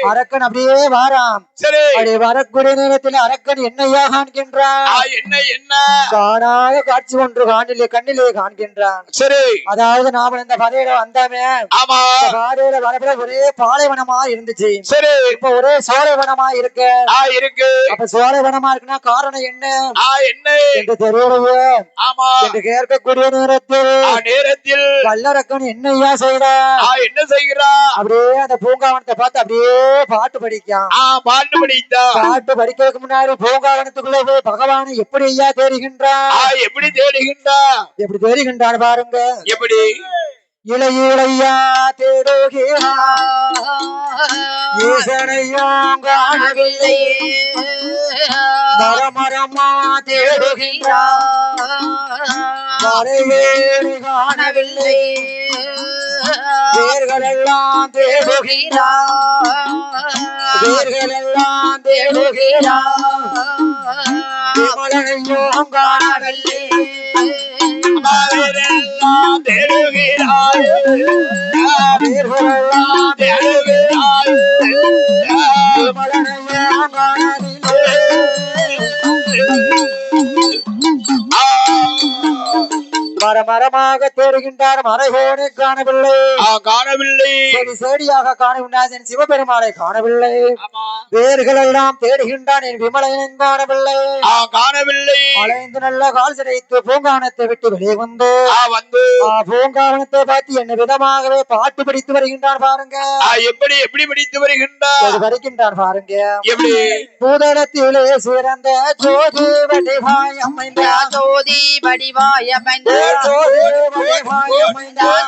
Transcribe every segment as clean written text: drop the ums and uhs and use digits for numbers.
அரக்கன் அப்படியே வாராம். சரி, அப்படியே வரக்கூடிய நேரத்தில் அரக்கன் என்னையா காண்கின்றான்? என்ன காணாத காட்சி ஒன்று கண்ணிலே காண்கின்றான். சரி, அதாவது நாம இந்த பதையில வந்தாமே, பாதையில வரப்பட ஒரே பாலைவனமா இருந்துச்சு. சரி, இப்ப ஒரே சோலைவனமா இருக்கு. அப்ப சோலைவனமா இருக்குன்னா காரணம் என்ன என்று தெரியலையே என்று கேட்கக்கூடிய நேரத்தில் வல்லரக்கன் என்னையா என்ன செய்கிறா? அப்படியே அந்த பூங்காவனத்தை பார்த்து அப்படியே பாட்டு படிக்கான். பாட்டு படிக்கிறதுக்கு முன்னாடி பூங்காவனத்துக்குள்ள போய் பகவானை எப்படி ஐயா தேடுகின்றான் பாருங்க. எப்படி இளையா தேடுகிறான் ஈசனையும் காணவில்லை, மரமரமா தேடுகிறான் மறைவேறு காணவில்லை, வேர்களெல்லாம் தேடுகிறான் விமலனையும் காணவில்லை, வேரெல்லாம் தேடுகிறாள் விமலனையும் காணவில்லை. மரமரமாக தேடுகின்றார் மறைகோனை காணவில்லை, செடியாக காணவில்லை, சிவபெருமானை காணவில்லை, வேர்கள் எல்லாம் தேடுகின்றான் என் விமலனை காணவில்லை. அலைந்து நல்ல கால் சிதைத்து பூங்காவனத்தை விட்டு வெளியே வந்து பூங்காவனத்தை பார்த்து என்ன விதமாகவே பாட்டு படித்து வருகின்றான் பாருங்க. எப்படி படித்து வருகின்றான் பாருங்க. பூதளத்திலே சிறந்த ஜோதி வடிவாய் அமைந்த ஜோதி வடிவாய் அமைந்த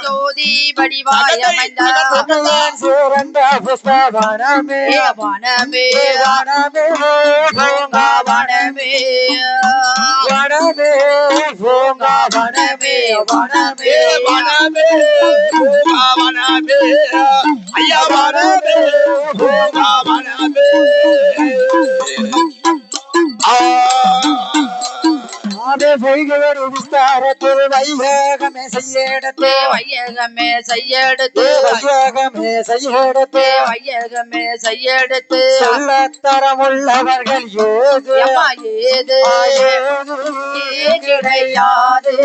ஜோதி வடிவாய் அமைந்த சிறந்த புஷ்பவனமே வனமே பூங்காவனமே பூங்காவனமே பூங்காவனமே ஐயா வனமே பூங்காவனமே. விஸ்தாரத்தில் வையகமே செய்யெடுத்து சொல்லத்தரமுள்ளவர்கள் ஏது கிடையாது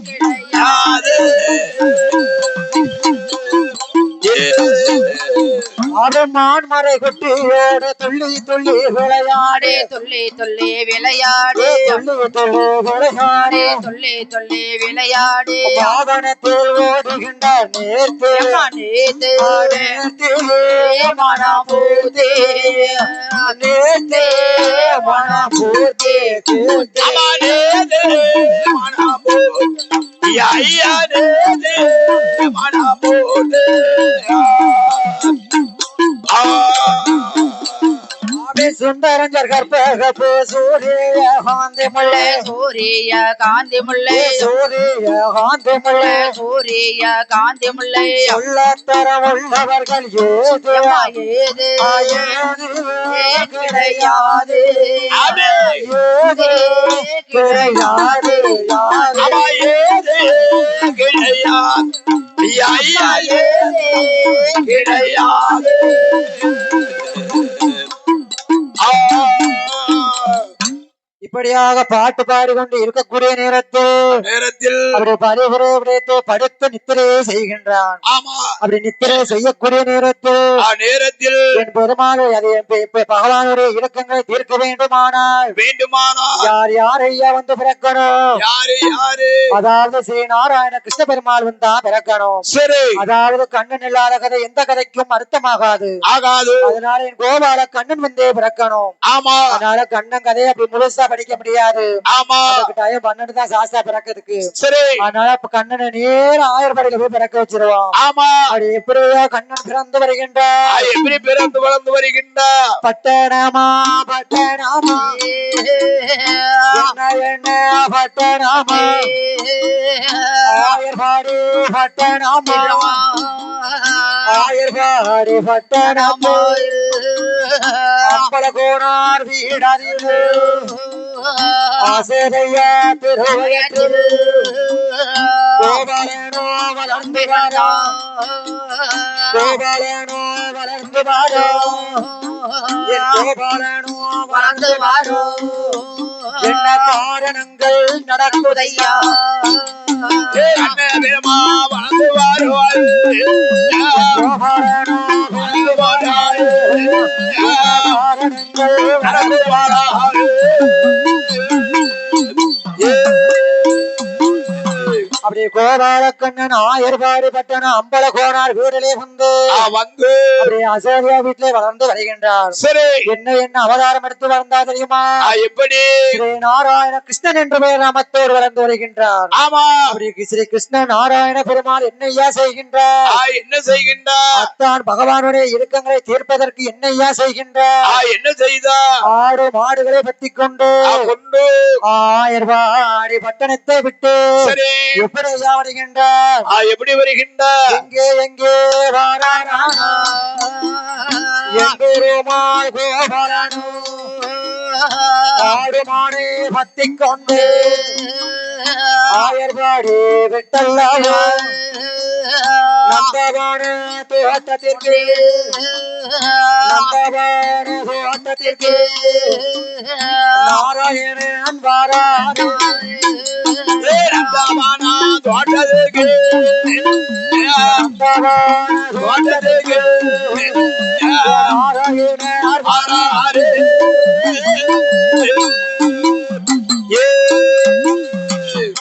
கிடையாது மான்மறை குட்டியோடு துள்ளி விளையாடு வாகனத்தில் ஓடுகின்ற நேர்த்து மனபூதே சுந்தரஞ்சர் கற்பகப்பு சூரிய காந்தி முல்லை சொல்லத்தர உள்ளவர்கள் ஏது கிடையாது இப்படியாக பாட்டு பாடிக்கொண்டு இருக்கக்கூடிய நேரத்தில் அப்படி பரிபுரை விடத்தை படுத்து நித்திரையை செய்கின்றான். அப்படி நித்திரை செய்யக்கூடிய நேரத்தில் என் பெருமாள் பகவானுடைய இலக்கங்களை தீர்க்க வேண்டுமானால் யார் ஐயா வந்து பிறக்கணும்? அதாவது ஸ்ரீ நாராயண கிருஷ்ண பெருமாள் வந்தா பிறக்கணும். அதாவது கண்ணன் இல்லாத கதை எந்த கதைக்கும் அர்த்தமாகாது. அதனால என் கோபால கண்ணன் வந்தே பிறக்கணும். அதனால கண்ணன் கதையை அப்படி முழுசா அடிக்க முடியாது. ஆமா அதுக்கு டைம் 12 தான் சாஸ்தா பிறக்கிறதுக்கு. சரி அதனால இப்ப கண்ணனை நேரம் ஆயர்பாடியில போய் பிறக்க வச்சிருவோம். ஆமா அப்படி எப்படியோ கண்ணன் பிறந்து வருகின்றார். எப்படி பிறந்து வளர்ந்து வருகின்றார்? பட்டணமா பட்டணமா என்ன என்ன பட்டணமா ஆயர்பாடி பட்டணமா ஆயர்பாடி பட்டணமா அம்பல கோனார் வீடாதில் ஆசையா திருவயத்தில் கோபாலனோ வளர்ந்து வாரா கோபாலனோ வளர்ந்து வாரோ கோபாலனோ வளர்ந்து வாரோ என்ன காரணங்கள் நடக்குதையா அண்ணா வளர்ந்து வாருவாள் கோபாலனோ வளர்ந்து வாராள் காரணங்கள் நடந்து வாராள் அப்படி கோபால கண்ணன் ஆயர்பாடு பட்டணம் அம்பல கோனார் வீட்டிலே வந்து அப்படி அசோரியா வீட்டிலே வளர்ந்து வருகின்றார். சரி என்ன என்ன அவதாரம் எடுத்து வளர்ந்தா தெரியுமா? எப்படி? ஸ்ரீ நாராயண கிருஷ்ணன் என்று பெயர் நாமத்தோடு வளர்ந்து வருகின்றார். ஆமா அப்படி ஸ்ரீ கிருஷ்ண நாராயண பெருமாள் என்னையா செய்கின்றார்? என்ன செய்கின்றார்? அத்தான் பகவானுடைய இறுக்கங்களை தீர்ப்பதற்கு என்னையா செய்கின்றார்? என்ன செய்தார்? ஆடு மாடுகளை பத்தி கொண்டு ஆயர்பாடி பட்டணத்தை விட்டு எப்படியா வருகின்றார்? எப்படி வருகின்றார்? எங்கே எங்கே வாரானா எம்பெருமாள் கோபாலனோ ஆடு மாடு பத்தி கொண்டு ஆயர்பாடி விட்டல்லவோ நந்தவான தோட்டத்திற்கு நந்தவான தோட்டத்திற்கு நாராயணன் வாரானோ நந்தவானா தோட்டத்திற்கு நந்தவான தோட்டத்திற்கு நாராயணன் வாரானோ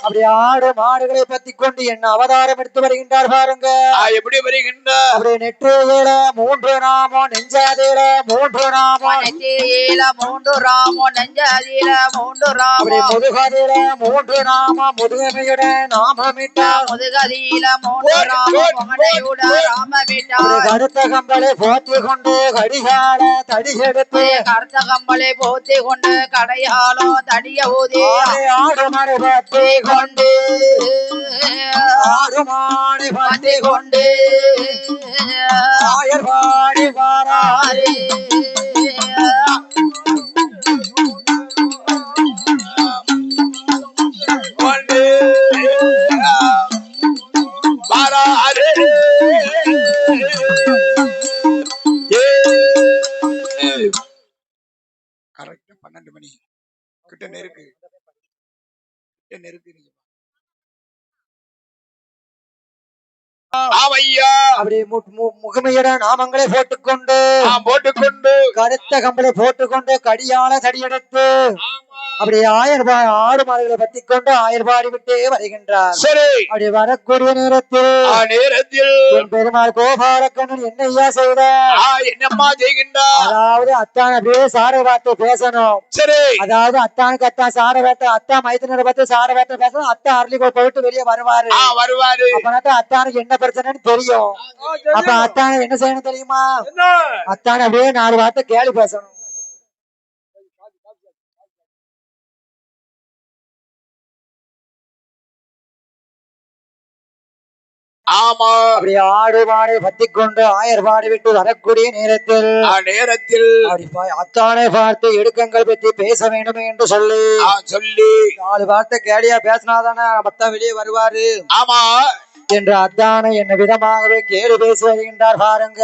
அப்படி ஆடு மாடுகளை பத்தி கொண்டு என்ன அவதாரம் எடுத்து வருகின்றார் பாருங்க. எப்படி வருகின்றார்? அப்படி நெற்றியில 3 நாமம் நெஞ்சாதில 3 நாமம் நெற்றியில 3 ராமம் நெஞ்சாதில 3 ராமம் அப்படி முதுகதில 3 நாமம் முதுகமையுட நாமமிட்டார் முதுகதில 3 ராமம் முகனையுட ராமமிட்டார் கருத்த கம்பளை போத்தி கொண்டு கடிகால தடி எடுத்து கருத்த கம்பளை போத்தி கொண்டு கடையாலோ தடிய ஊதி ஆடு மாடு பத்தி கொண்டு ஆடு மாடு பத்தி கொண்டு ஆயர்பாடி வாராரே கரெக்டா 12 மணி கிட்ட நெருக்கு அப்படி முகமையிட நாமங்களை போட்டுக்கொண்டு கருத்த கம்பளை போட்டுக்கொண்டு கடியால தடியெடுத்து அப்படி ஆடு மாடுகளை பத்தி கொண்டு ஆயர்பாடி விட்டே வருகின்றார். அப்படி வரக்கூடிய நேரத்தில் என் பெருமாள் கோபாலக்கண்ணன் என்னையா செய்தார்? என்னம்மா செய்கின்றார்? அதாவது அத்தான் அப்படியே சார வார்த்தை பேசணும். அதாவது அத்தானுக்கு அத்தான் சார வேட்டை அத்தா மைத்தினரை பத்தி சார வேட்டை பேசணும். அத்தா அரளிகோள் போயிட்டு வெளியே வருவாரு. அப்பதான் அத்தானுக்கு என்ன பிரச்சனைன்னு தெரியும். அப்ப அத்தான என்ன செய்யணும் தெரியுமா? அத்தான அப்படியே 4 வார்த்தை கேள்வி பேசணும். ஆமா அப்படி ஆடு மாடு பத்தி கொண்டு ஆயர்பாடு விட்டு வரக்கூடிய நேரத்தில் அத்தானை பார்த்து இடுக்கங்கள் பற்றி பேச வேண்டும் என்று சொல்லி 4 வார்த்தை கேடியா பேசினாதானே மொத்தம் வெளியே வருவாரு. ஆமா என்று அத்தானை என்ன விதமாகவே கேடு பேசி வருகின்றார் பாருங்க.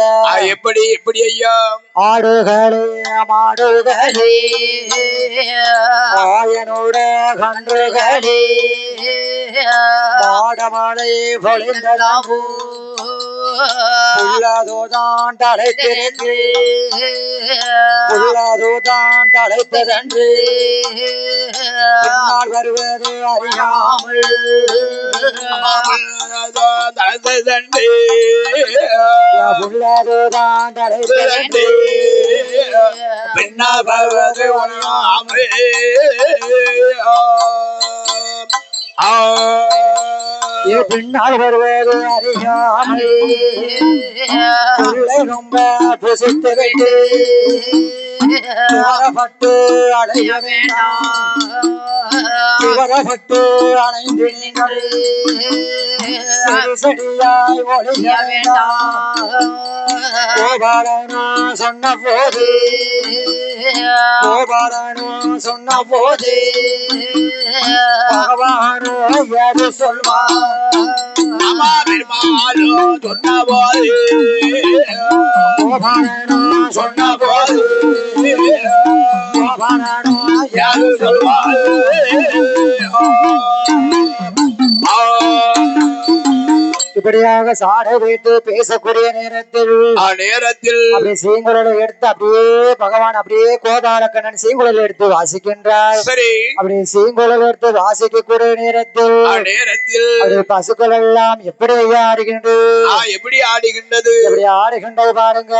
எப்படி எப்படி ஐயா? ஆடுகளே மாடுகளே ஆயனோட கன்றுகளே மாடமலை பொழிந்ததாவோ உள்ளதோதான் தலை திறந்து உள்ளதோதான் அழைத்ததன்று பின்னால் வருவது அறியாமல் உள்ளதுதான் அழைத்ததன்று பின்னால் வருவது அறியாமல் பின்னால் வருவது அறியாமல் உள்ளே ரொம்ப புசித்து விட்டு வரப்பட்டு அடைய வேண்டாம் வரப்பட்டு அணைந்து நீங்கள் செடியாய் ஒழிய வேண்டாம் கோபாலனோ சொன்ன போது கோபாலனோ சொன்ன போது பகவானோ எது சொல்வார் சொன்ன போது கோபாலனோ சொன்ன போது கோபாலனோ எது சொல்வார் இப்படியாக சாடை வைத்து பேசக்கூடிய நேரத்தில் அப்படியே சீங்குழலை எடுத்து அப்படியே பகவான் அப்படியே கோபாலக்கண்ணன் சீங்குழலை எடுத்து வாசிக்கின்றார். சரி அப்படியே சீங்குழலை எடுத்து வாசிக்கக்கூடிய நேரத்தில் அப்படியே பசுக்கள் எல்லாம் எப்படி ஐயா ஆடுகின்றது எப்படி ஆடுகின்றது எப்படி ஆடுகின்றது பாருங்க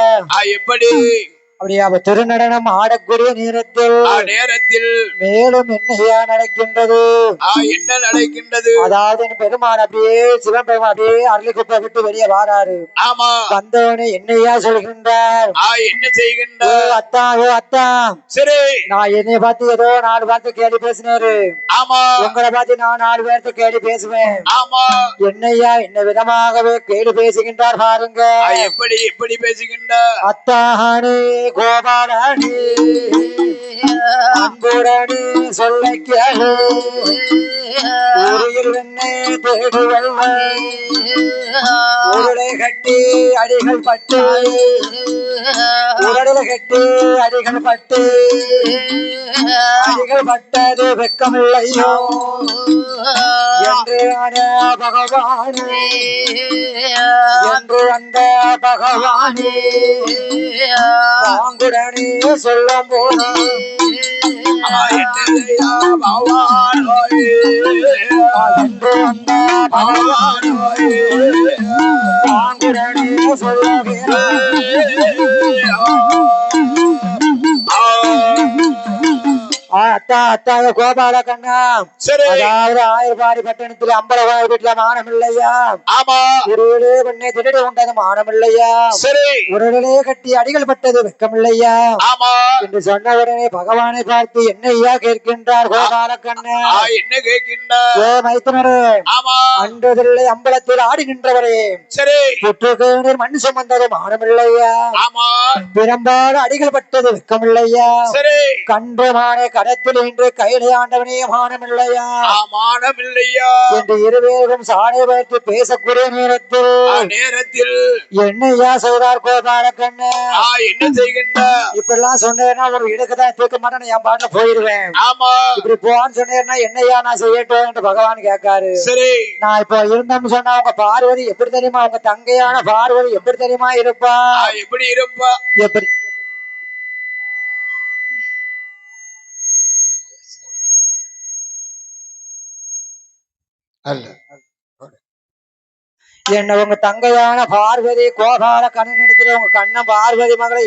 எப்படி அப்படியே அவ திருநடனம் ஆடக்கூடிய நேரத்தில் மேலும் என்னையா நடக்கின்றது என்ன நடக்கின்றது அதாவது பெருமான் அப்படியே சிவன் பெருமான் அப்படியே அரளிக்குப்பை விட்டு வெளியே வாராரு. ஆமா வந்தவனே என்னையா சொல்கின்றார் என்ன செய்கின்றார் அத்தா ஓ அத்தா சரி நான் என்னைய பார்த்து ஏதோ 4 வார்த்தை கேள்வி பேசினாரு ஆமா உங்களை பார்த்து நான் 4 வார்த்தை கேள்வி பேசுவேன் ஆமா என்னையா என்ன விதமாகவே கேள்வி பேசுகின்றார் பாருங்க எப்படி எப்படி பேசுகின்றார் அத்தானே கோபாலனே அன்புடனே சொல்ல கேளு ஊரில் என்னை தேடி உருளை கட்டி அடிகள் பட்டு உருளை கட்டி அடிகள் பட்டு அடிகள் பட்டது வெக்கமில்லையோ என்று பகவானே என்று அந்த பகவானே பாங்குடனே சொல்லும் போது என்று அந்த பகவானே பாங்குடனே சொல்லுகிறேன் அத்தா அத்தா கோபால கண்ணா அதாவது ஆயிரபாடி பட்டணத்துல அம்பலவாய் வீட்டுல மானம் இல்லையா ஆமா ஒருவரே பண்ணே திருடி உண்டது மானம் இல்லையா ஒருவரே கட்டி அடிகள் பட்டது வெக்கம் இல்லையா ஆமா என்று சொன்ன உடனே பகவானை பார்த்து என்னையா கேட்கின்றார் கோபால கண்ணா என்ன கேட்கின்றார் ஏ மைத்தனரே ஆமா அன்றதில்லை அம்பலத்தில் ஆடுகின்றவரே சரி புற்றுக்கு மண் சுமந்தது மானம் இல்லையா ஆமா பெரும்பாலும் அடிகள் பட்டது வெக்கம் இல்லையா கன்றமான கடத்தில் இன்று கையிலே ஆண்டவனே மானமில்லையா மானமில்லையா என்று இருவேரும் சாடை வைத்து பேசக்கூடிய நேரத்தில் என்னையா செய்தார் கோபால கண்ணு என்ன செய்கின்றார் இப்படிலாம் சொன்னேன்னா ஒரு இடக்குதான் தூக்க மாட்டேன் என் பாட்டுல போயிடுவேன் ஆமா இப்படி போவான்னு சொன்னேன்னா என்னையா நான் செய்யட்டும் என்று பகவான் கேட்காரு சரி நான் இப்போ இருந்தோம்னு சொன்னா உங்க பார்வதி எப்படி தெரியுமா உங்க தங்கையான பார்வதி எப்படி தெரியுமா இருப்பா எப்படி இருப்பா எப்படி என்ன உங்க தங்கையான பார்வதி கோபால கண்ணன் இடத்துல உங்க கண்ணன் பார்வதி மகளை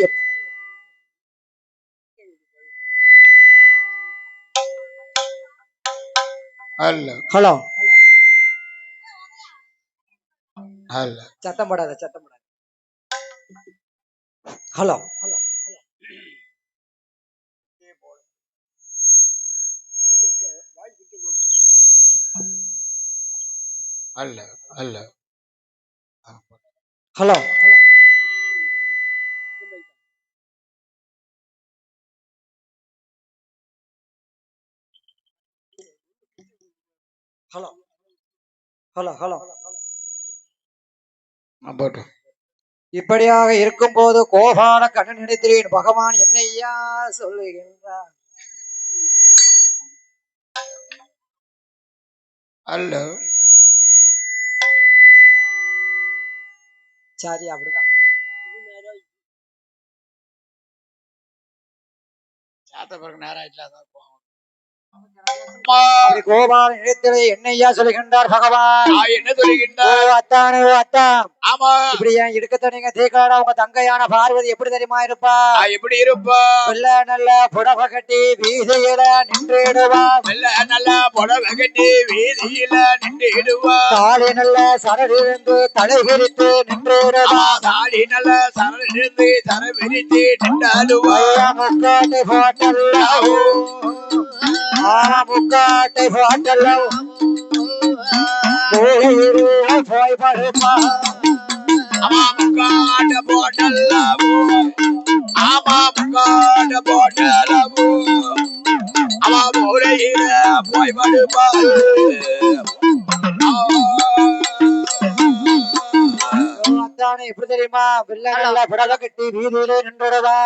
ஹலோ சத்தம் போடாத சத்தம் போடாத ஹலோ ஹலோ அல்ல அல்ல ஹலோ ஹலோ ஹலோ ஹலோ போட்டு இப்படியாக இருக்கும் போது கோபால கண்ணன் நினைத்திறேன் பகவான் என்னையா சொல்லுகின்றார் அல்ல சரி அப்படிதான் பார்த்த பிறகு நேரம் இல்லாத கோபால் நினைத்ததை என்னையா சொல்கின்றார் பகவான்? என்ன சொல்லுகின்றார்? அத்தானே அத்தா, ஆமா இப்படி என் இடுக்கத்தை நீங்க தேக்காடா. உங்க தங்கையான பார்வதி எப்படி தெரியுமா இருப்பா? எப்படி இருப்பா? நல்ல நல்ல புடவை கட்டி வீதியில நின்றுடுவா. நல்ல புடவை கட்டி வீதியில நின்றுடுவா. தாலி நல்ல சரடிருந்து தலை விரித்து நின்றுடுவா. தாலி நல்ல சரடிருந்து தலை விரித்து நின்றாடுவா. முக்காட்டை போட்டல்ல, முக்காட்டை போட்டல்ல, போய் படுப்பா. முக்காட்ட போட்டல்லவோ, ஆமா முக்காட்ட போட்டல்லவோ, அவ மூலையில போய் படுப்பாரு. எப்படி தெரியுமா? வெள்ள நல்ல புடவை கட்டி வீதியிலே நின்றுடுவா.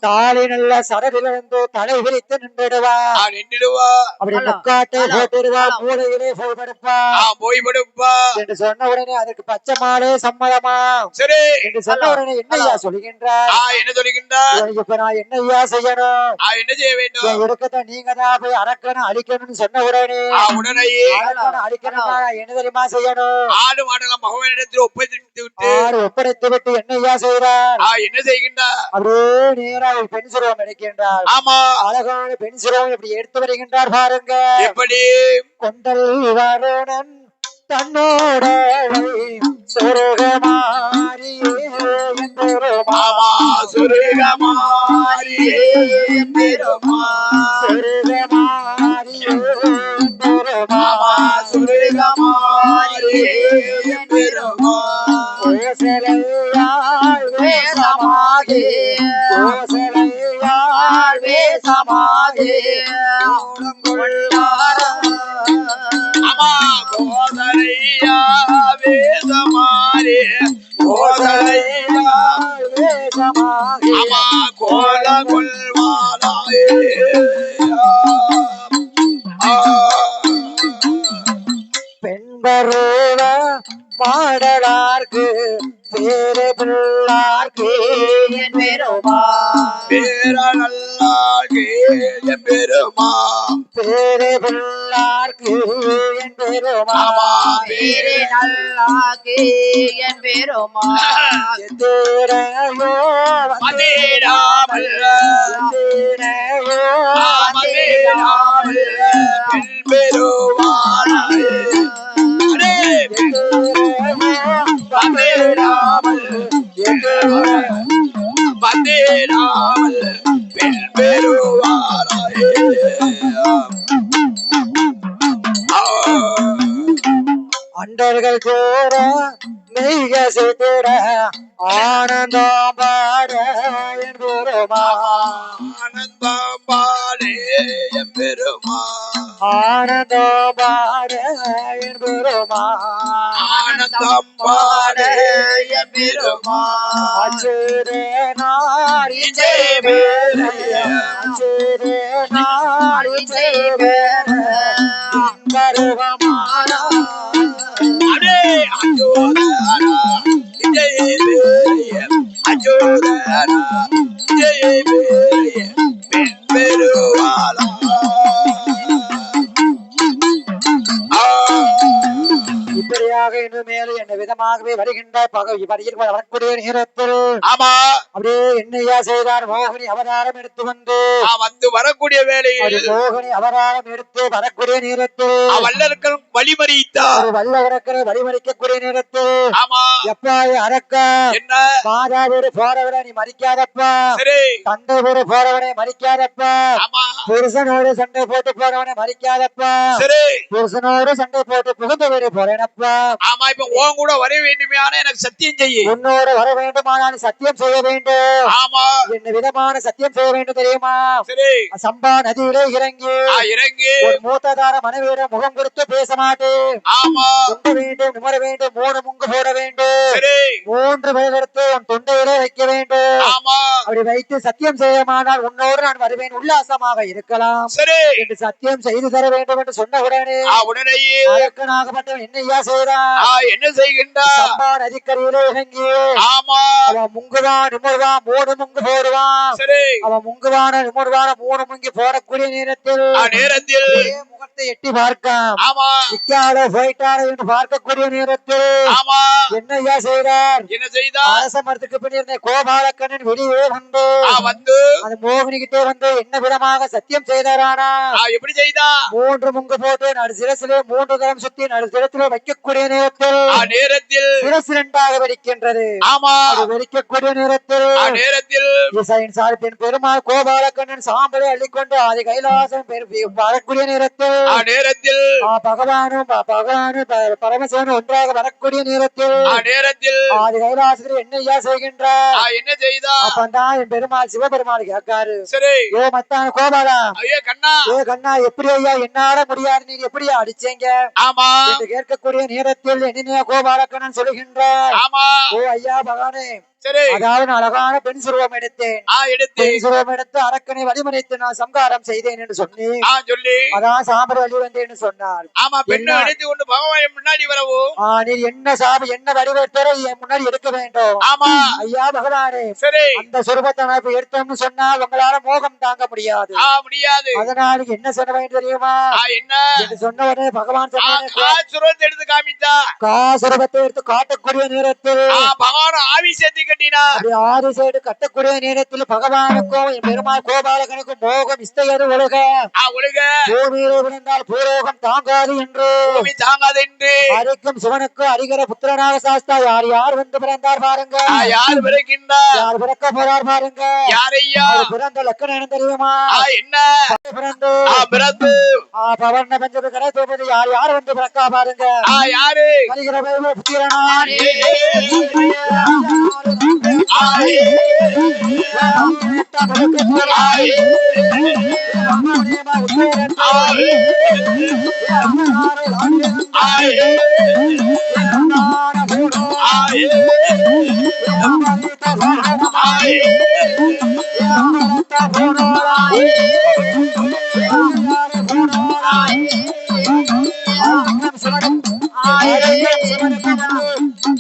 தாலி நல்ல சரடிலிருந்து தலை விரித்து நின்றுடுவா. அப்படி முக்காட்டை போட்டுடுவா. மூலையிலே போய் படுப்பா என்று சொன்ன உடனே அதற்கு பச்சை மாலே சம்மதமா? சரி என்று சொன்ன உடனே என்னையா சொல்லுகின்றார்? என்ன சொல்லுகின்றார்? இப்ப நான் என்னையா செய்யணும்? என்ன செய்ய வேண்டும்? எடுக்கத்தான் நீங்க தான் போய் அரக்கனை அழிக்கணும்னு சொன்ன உடனே அரக்கனை அழிக்கணும்னா என்ன தெரியுமா செய்யணும்? ஆடு மாடலாம் பகவானிடத்தில் ஒப்படைத்து விட்டு என்னையா செய்கிறார்? என்ன செய்கின்றார்? அப்படியே நேரா ஒரு பெண் சிறுவம் எடுக்கின்றார். ஆமா அழகான பெண் சிறுவம் இப்படி எடுத்து வருகின்றார் பாருங்க. எப்படி? கொண்டல் வருணன் தன்னோட சொருகமாரியே மாமா சொருகமாரியே பெருமா சொருகமாரியே மாமா சொருகமாரியே பெருமா கோசலையாள் வேசமாகி கோசலையாள் வேசமாகி அம்மா கோசலையா வேசமாரி கோசலையா வேசமாகி அம்மா கோல கொள்வாராயே பெண்பருவ மாடலார்க்கு பேரு பிள்ளார்க்கு என் பெருமா பேர நல்லார்க்கு என் பெருமா பேரு பிள்ளார்க்கு என் பெருமா பேரு நல்லாக்கு என் பெருமா எத்தேரையோ மதேராமல் எத்தேரையோ மதேராமல் பெண் பெருமானாயே மதேராமல் மதேராமல் பெண் பெருமானாயே அண்டர்கள் கோர மெய்க சுத்திர ஆனந்தம் பாட என் பெருமா ஆனந்தம் பாடே என் பெருமா ஆனந்தம் பாட என் பெருமா ஆனந்தம் பாடே என் பெருமா அச்சுரே நாரி ஜெயபேர அச்சுரே நாரி ஜெயபேர பருவமானா அடே அஜோதரா ஜெயபேரிய அஜோதரா ஜெயபேரிய பெண் பெருவாளா இப்படியாக இன்னும் மேலும் என்ன விதமாகவே வருகின்ற வழியில் வரக்கூடிய நேரத்தில் ஆமா அப்படியே என்னையா செய்தார்? மோகினி அவதாரம் எடுத்து வந்து வரக்கூடிய வேலையில் மோகினி அவதாரம் எடுத்து வரக்கூடிய நேரத்தில் வல்லர்கள் வழிமறித்தார். வல்லவரக்கரை வழிமறிக்கக்கூடிய நேரத்தில் ஆமா எப்பா அரக்கா என்ன மாதாவோடு போறவரை நீ மறிக்காதப்பா, சரி தந்தையோடு போறவனை மறிக்காதப்பா, ஆமா புருஷனோடு சண்டை போட்டு போறவனை மறிக்காதப்பா, சரி புருஷனோடு சண்டை போட்டு புகுந்த வீடு போறேனப்பா. ஆமா இப்ப உன் கூட வர வேண்டுமே எனக்கு சத்தியம் செய்ய. உன்னோடு வர வேண்டுமானால் சத்தியம் செய்ய வேண்டும். ஆமா என்ன விதமான சத்தியம் செய்ய வேண்டும் தெரியுமா? சரி சம்பா நதியிலே இறங்கி ஒரு மூத்ததார மனைவியிடம் முகம் கொடுத்து பேச மாட்டேன். ஆமா உங்க வேண்டும் நிமர வேண்டும் 3 முங்கு போட வேண்டும். சரி 3 விரலெடுத்து உன் தொண்டையிலே வைக்க வேண்டும். ஆமா அப்படி வைத்து சத்தியம் செய்யமானால் உன்னோடு நான் வருவேன், உல்லாசமாக இருக்கலாம் சரி என்று சத்தியம் செய்து தர வேண்டும் என்று சொன்ன உடனே உடனேயே அரக்கனாகப்பட்டவன் என்னையா செய்தான்? என்ன செய்கின்ற இறங்குகின்றார். சம்பா நதிக்கரையிலே இறங்கி ஆமா அவன் முங்குவான் நிமிர்வான் 3 முங்கு போடுவான். சரி அவன் முங்குவான நிமிர்வான 3 முங்கி போடக்கூடிய நேரத்தில் நேரத்தில் முகத்தை எட்டி பார்க்க ஆமா நிக்காத போயிட்டாரோ என்று பார்க்கக்கூடிய நேரத்தில் ஆமா என்னையா செய்தார்? என்ன செய்தார்? அரச மரத்துக்கு பின் இருந்த கோபாலக்கண்ணன் வெளியே வந்து வந்து அந்த மோகினி கிட்டே வந்து என்ன விதமாக சத்தியம் செய்தாரானா? எப்படி செய்தா? 3 முங்கு போட்டு நடு சிரசிலே 3 தரம் சுத்தி நடு சிரத்திலே வைக்கக்கூடிய நேரத்தில் சிரசு 2ஆக வெடிக்கின்றது. ஆமா அது வெடிக்கக்கூடிய நேரத்தில் இசையின் சார்பின் பெருமாள் கோபாலக்கண்ணன் சாம்பலை அள்ளிக்கொண்டு ஆதி கைலாசம் வரக்கூடிய நேரத்தில் பகவானும் பரமசிவனும் ஒன்றாக வரக்கூடிய நேரத்தில் ஆதி கைலாசத்தில் என்னையா செய்கின்றார்? என்ன செய்தா? அப்பந்தான் என் பெருமாள் சிவபெருமாள் கேட்காரு. சரி ஏ மத்தான கோபாலா, ஐயா கண்ணா, ஏ கண்ணா, எப்படி ஐயா என்னால முடியாது, நீங்க எப்படியா அடிச்சீங்க? ஆமா என்று கேட்கக்கூடிய நேரத்தில் என்னையா கோபாலக்கண்ணன் சொல்லுகின்றார். ஆமா ஓ ஐயா பகவானே, சரி அதாவது அழகான பெண் சுருவம் எடுத்தேன். பெண் சுருவம் எடுத்து அரக்கனை வழிமறைத்து நான் சம்காரம் செய்தேன் என்று சொன்னேன். சொல்லி அதான் சாம்பல் வழி வந்தேன்னு சொன்னார். ஆமா பெண்ணை அழைத்து கொண்டு பகவான் முன்னாடி வரவும் நீர் என்ன சாபம் என்ன வடிவெடுத்தாரோ என் முன்னாடி எடுக்க வேண்டும். ஆமா ஐயா பகவானே, சரி அந்த சுரூபத்தை நான் இப்ப எடுத்தோம்னு சொன்னா உங்களால மோகம் தாங்க முடியாது. முடியாது. அதனால என்ன சொல்ல வேண்டும் தெரியுமா? என்ன என்று சொன்ன உடனே பகவான் சுரூபத்தை எடுத்து காமித்தா காசுரூபத்தை எடுத்து காட்டக்கூடிய நேரத்தில் பகவான் ஆவிசேத்தி ஆதிசேடு கட்டக்கூடிய நேரத்தில் பகவானுக்கும் பெருமாள் கோபாலகனுக்கும் மோகம் இஸ்தையது ஒழுக பூமியிலே விழுந்தால் பூரோகம் தாங்காது என்று அரிக்கும் சிவனுக்கு அரிகர புத்திரனாக சாஸ்தா யார் யார் வந்து பிறந்தார் பாருங்க. யார் பிறக்க போறார் பாருங்க. பிறந்த லக்கணம் என்ன தெரியுமா? என்ன பிறந்து பவர்ண பஞ்சது கடை தோப்பது யார் யார் வந்து பிறக்கா பாருங்க. யாரு அரிகர புத்திரனார்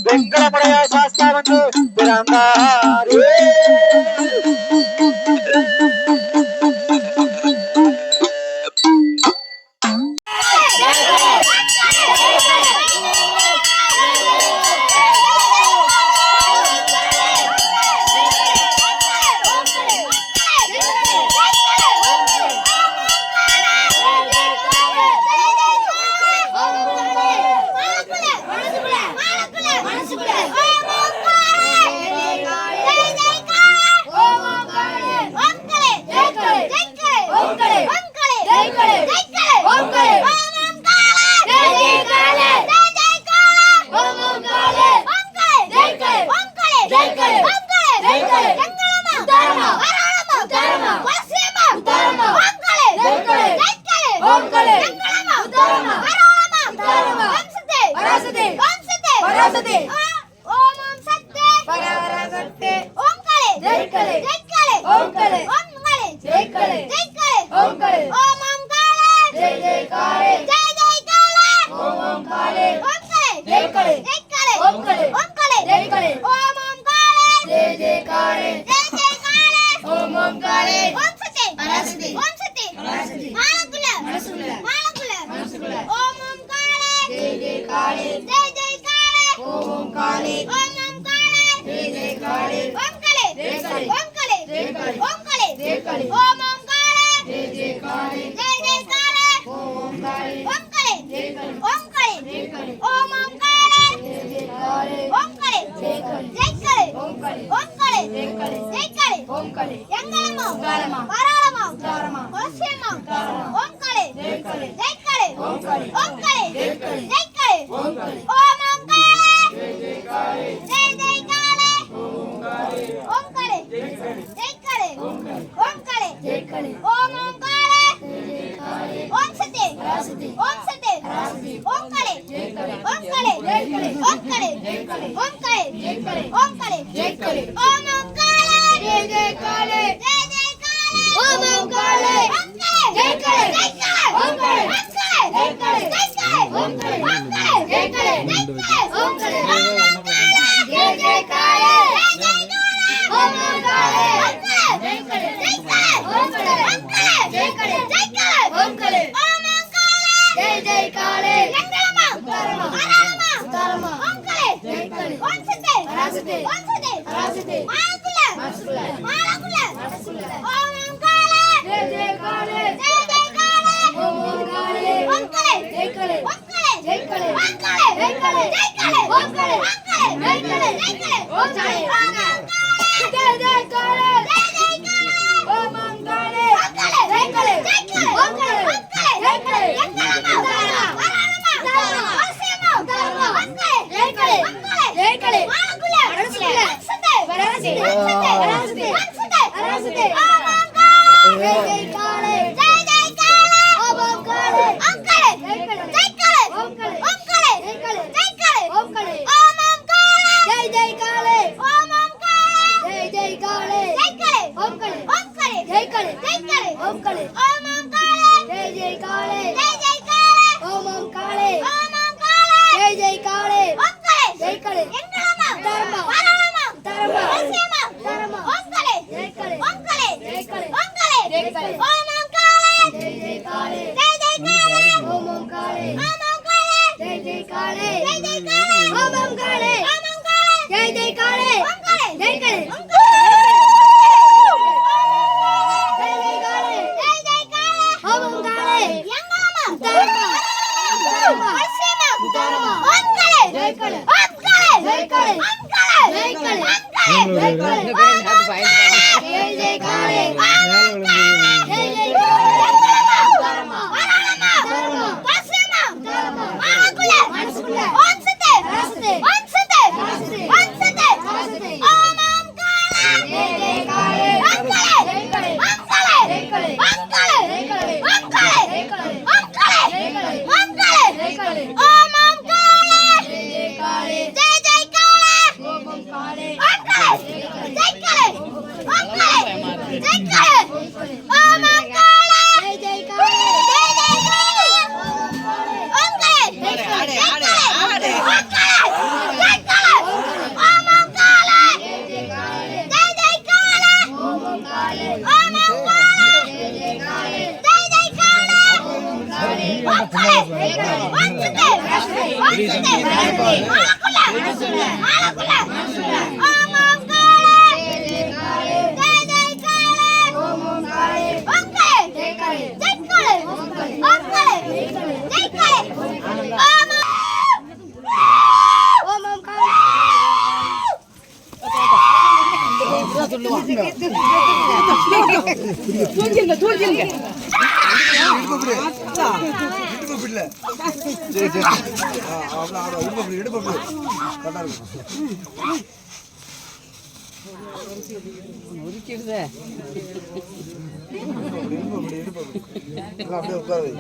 வெங்கடமுடைய சாஸ்தா வந்து பிறந்தார். ஓம் அப்படியே உட்காரு.